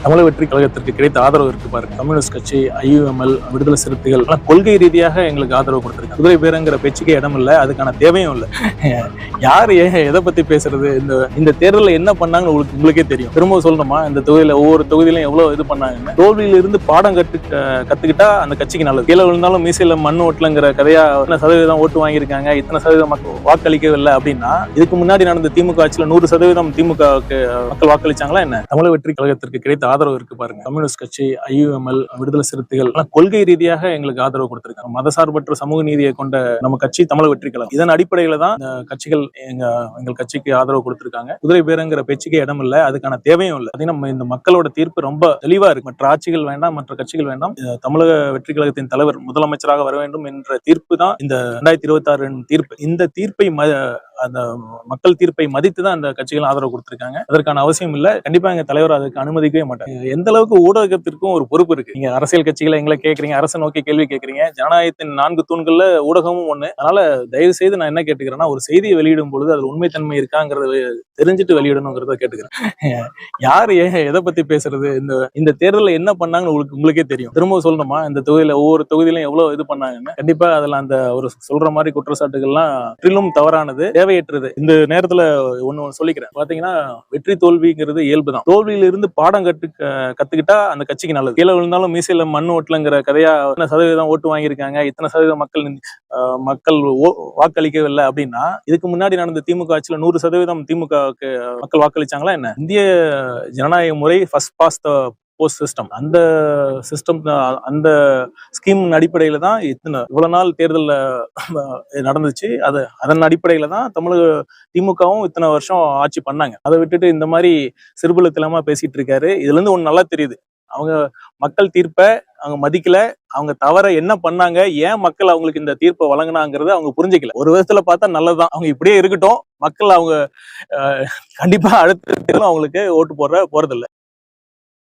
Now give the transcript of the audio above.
தமிழக வெற்றி கழகத்திற்கு கிடைத்த ஆதரவு இருக்கு பாருங்க. கம்யூனிஸ்ட் கட்சி, ஐயுஎம்எல், விடுதலை சிறுத்தைகள் கொள்கை ரீதியாக எங்களுக்கு ஆதரவு கொடுத்திருக்காங்க. குதிரை பேரங்கிற பேச்சுக்கே இடம் இல்லை, அதுக்கான தேவையும் இல்லை. யாரு எதை பத்தி பேசுறது? இந்த தேர்தலில் என்ன பண்ணாங்கன்னு உங்களுக்கே தெரியும். திரும்ப சொல்லணுமா? இந்த தொகுதியில ஒவ்வொரு தொகுதியிலும் எவ்வளவு இது பண்ணாங்க. தோல்வியில இருந்து பாடம் கத்துக்கிட்டா அந்த கட்சிக்கு நல்லது. கீழே விழுந்தாலும் மீசையில மண் ஓட்டலங்கிற கதையா இத்தனை சதவீதம் ஓட்டு வாங்கியிருக்காங்க, இத்தனை சதவீதம் வாக்களிக்கவில்லை அப்படின்னா, இதுக்கு முன்னாடி நடந்த திமுக ஆட்சியில 100% திமுக மக்கள் வாக்களிச்சாங்களா என்ன? தமிழக வெற்றி கழகத்திற்கு கிடைத்த ஆதரவு இருக்கு பாருங்க. கம்யூனிஸ்ட் கட்சி, ஐயுஎம்எல், விடுதலை சிறுத்தைகள் கொள்கை ரீதியாக எங்களுக்கு ஆதரவு கொடுத்திருக்காங்க. மதசார்பற்ற சமூக நீதியை கொண்ட நம்ம கட்சி தமிழக வெற்றி கழகம். இதன் அடிப்படையில தான் இந்த கட்சிகள் எங்கள் கட்சிக்கு ஆதரவு கொடுத்திருக்காங்க. குதிரை பேரங்கிற பேச்சுக்கே இடம் இல்லை, அதுக்கான தேவையும் இல்லை. இந்த மக்களோட தீர்ப்பு ரொம்ப தெளிவா இருக்கு. மற்ற ஆட்சிகள் வேண்டாம், மற்ற கட்சிகள் வேண்டாம், தமிழக வெற்றி கழகத்தின் தலைவர் முதலமைச்சராக வர வேண்டும் என்ற தீர்ப்பு தான் இந்த 2026 தீர்ப்பு. இந்த தீர்ப்பை அந்த மக்கள் தீர்ப்பை மதித்து தான் அந்த கட்சிகள் ஆதரவு கொடுத்திருக்காங்க. அதற்கான அவசியம் இல்லை. கண்டிப்பா எங்க தலைவர் அதுக்கு அனுமதிக்கவே மாட்டாங்க. எந்த அளவுக்கு ஊடகத்திற்கும் ஒரு பொறுப்பு இருக்கு. நீங்க அரசியல் கட்சிகளை எங்களை கேட்கறீங்க, அரசை நோக்கி கேள்வி கேட்கறீங்க. ஜனநாயகத்தின் 4 தூண்கள்ல ஊடகமும் ஒண்ணு. அதனால தயவு செய்து நான் என்ன கேட்டுக்கிறேன்னா, ஒரு செய்தியை வெளியிடும் பொழுது அது உண்மைத்தன்மை இருக்காங்கிறத தெரிஞ்சுட்டு வெளியிடணுங்கிறத கேட்டுக்கிறேன். யாரு எதை பத்தி பேசுறது? இந்த தேர்தலில் என்ன பண்ணாங்கன்னு உங்களுக்கே தெரியும். திரும்ப சொல்லணுமா? இந்த தொகுதியில ஒவ்வொரு தொகுதியிலும் எவ்வளவு இது பண்ணாங்கன்னு. கண்டிப்பா அதுல அந்த ஒரு சொல்ற மாதிரி குற்றச்சாட்டுகள்லாம் முற்றிலும் தவறானது, தேவையற்றது. இந்த நேரத்துல ஒண்ணு சொல்லிக்கிறேன். பாத்தீங்கன்னா, வெற்றி தோல்விங்கிறது இயல்புதான். தோல்வியில இருந்து பாடம் கத்துக்கிட்டா அந்த கட்சிக்கு நல்லது. கீழே விழுந்தாலும் மீசையில மண் ஓட்டலங்கிற கதையா இத்தனை சதவீதம் ஓட்டு வாங்கியிருக்காங்க, இத்தனை சதவீதம் மக்கள் வாக்களிக்கவில்லை அப்படின்னா, இதுக்கு முன்னாடி நடந்த திமுக ஆட்சியில 100% திமுக மக்கள் வாக்களிச்சாங்களா என்ன? இந்திய ஜனநாயக முறை first past the post system. அந்த சிஸ்டம், அந்த ஸ்கீம் அடிப்படையில தான் இவ்வளவு நாள் தேர்தல் நடந்துச்சு. அதன் அடிப்படையில தான் தமிழக திமுகவும் இத்தனை வருஷம் ஆட்சி பண்ணாங்க. அதை விட்டுட்டு இந்த மாதிரி சிறுபலத்திலமா பேசிட்டு இருக்காரு. இதுல இருந்து ஒண்ணு நல்லா தெரியுது. அவங்க மக்கள் தீர்ப்பை அவங்க மதிக்கல, அவங்க தவற என்ன பண்ணாங்க, ஏன் மக்கள் அவங்களுக்கு இந்த தீர்ப்பை வழங்கினாங்கிறத அவங்க புரிஞ்சுக்கல. ஒரு விதத்துல பார்த்தா நல்லதுதான். அவங்க இப்படியே இருக்கட்டும், மக்கள் அவங்க கண்டிப்பா அடுத்த தேர்தலும் அவங்களுக்கு ஓட்டு போறதில்லை.